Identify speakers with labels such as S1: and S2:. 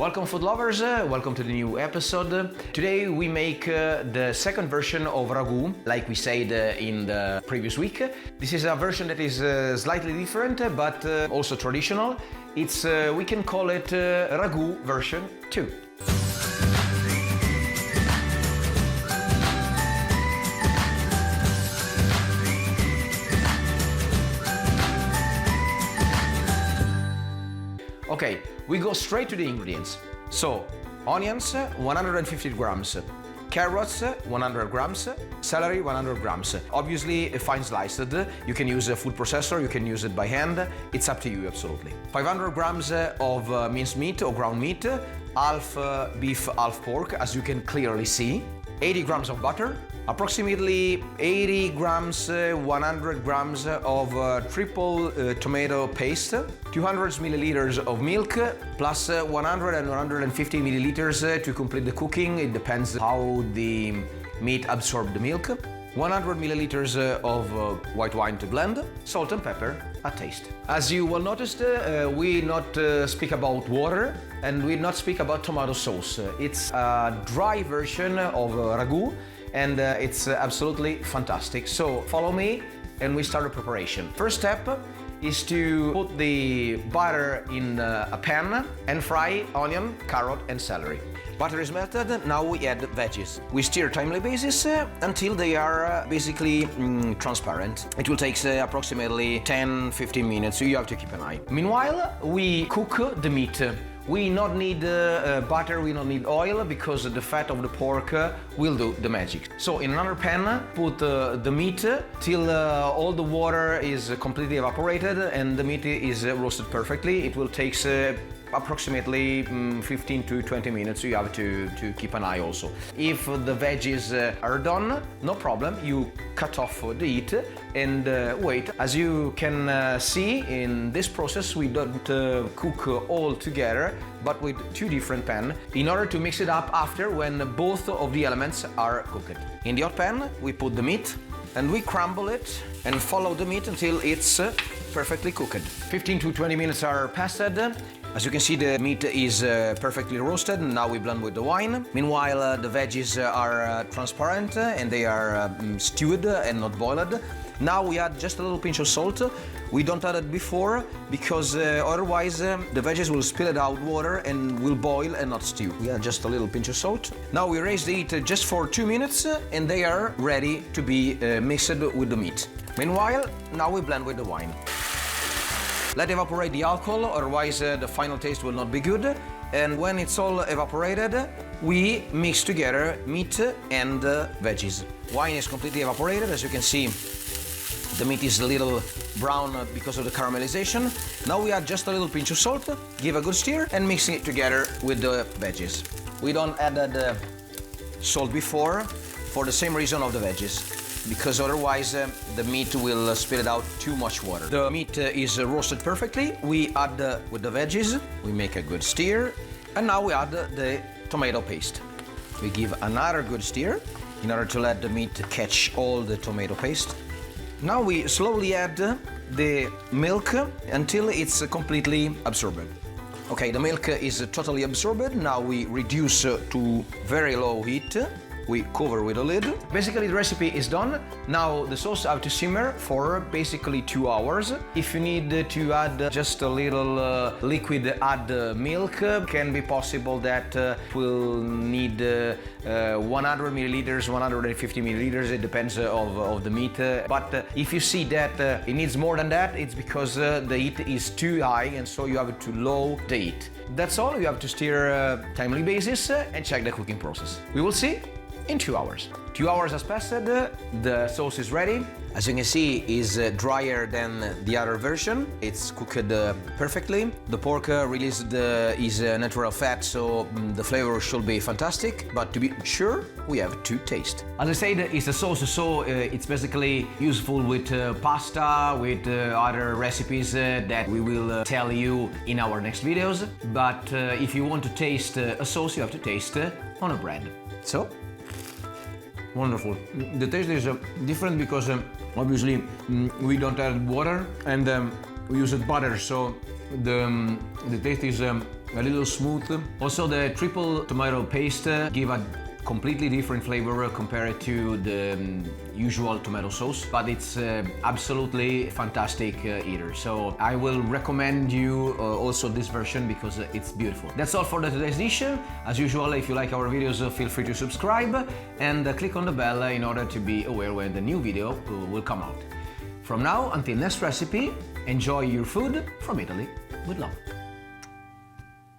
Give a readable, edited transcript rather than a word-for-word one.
S1: Welcome food lovers, welcome to the new episode. Today we make the second version of ragu, like we said in the previous week. This is a version that is slightly different but also traditional. It's we can call it ragu version 2. Okay, we go straight to the ingredients. So, onions 150 grams, carrots 100 grams, celery 100 grams. Obviously fine sliced. You can use a food processor, you can use it by hand. It's up to you, absolutely. 500 grams of minced meat or ground meat, half beef, half pork, as you can clearly see. 80 grams of butter, approximately 80 grams, 100 grams of triple tomato paste, 200 milliliters of milk, plus 100 and 150 milliliters to complete the cooking. It depends how the meat absorbs the milk. 100 milliliters of white wine to blend, salt and pepper at taste. As you well noticed, we not speak about water and we not speak about tomato sauce. It's a dry version of ragu and it's absolutely fantastic. So follow me and we start the preparation. First step is to put the butter in a pan and fry onion, carrot and celery. Butter is melted, now we add veggies. We stir timely basis until they are basically transparent. It will take approximately 10-15 minutes, so you have to keep an eye. Meanwhile, we cook the meat. We not need butter, we don't need oil, because the fat of the pork will do the magic. So in another pan, put the meat till all the water is completely evaporated and the meat is roasted perfectly. It will take approximately 15 to 20 minutes, so you have to keep an eye also. If the veggies are done, no problem, you cut off the heat and wait. As you can see in this process, we don't cook all together, but with two different pans, in order to mix it up after when both of the elements are cooked. In the hot pan, we put the meat and we crumble it and follow the meat until it's perfectly cooked. 15 to 20 minutes are passed. As you can see, the meat is perfectly roasted. Now we blend with the wine. Meanwhile, the veggies are transparent and they are stewed and not boiled. Now we add just a little pinch of salt. We don't add it before because otherwise the veggies will spill it out water and will boil and not stew. We add just a little pinch of salt. Now we raise the heat just for 2 minutes and they are ready to be mixed with the meat. Meanwhile, now we blend with the wine. Let evaporate the alcohol, otherwise the final taste will not be good. And when it's all evaporated, we mix together meat and veggies. Wine is completely evaporated, as you can see. The meat is a little brown because of the caramelization. Now we add just a little pinch of salt, give a good stir, and mix it together with the veggies. We don't add the salt before for the same reason of the veggies, because otherwise the meat will spill out too much water. The meat is roasted perfectly. We add with the veggies, we make a good stir, and now we add the tomato paste. We give another good stir in order to let the meat catch all the tomato paste. Now we slowly add the milk until it's completely absorbed. Okay, the milk is totally absorbed. Now we reduce to very low heat. We cover with a lid. Basically the recipe is done. Now the sauce have to simmer for basically 2 hours. If you need to add just a little liquid, add milk. Can be possible that will need 100 milliliters, 150 milliliters. It depends of the meat. But if you see that it needs more than that, it's because the heat is too high and so you have to low the heat. That's all. You have to stir timely basis and check the cooking process. We will see in 2 hours. 2 hours has passed, the sauce is ready. As you can see, is drier than the other version. It's cooked perfectly. The pork released is natural fat, so the flavor should be fantastic. But to be sure, we have to taste. As I said, it's a sauce, so it's basically useful with pasta, with other recipes that we will tell you in our next videos. But if you want to taste a sauce, you have to taste on a bread. So, wonderful. The taste is different because obviously we don't add water and we use butter, so the taste is a little smooth. Also, the triple tomato paste give a completely different flavor compared to the usual tomato sauce, but it's absolutely fantastic eater. So I will recommend you also this version because it's beautiful. That's all for today's dish. As usual, if you like our videos, feel free to subscribe and click on the bell in order to be aware when the new video will come out. From now until next recipe, enjoy your food from Italy with love.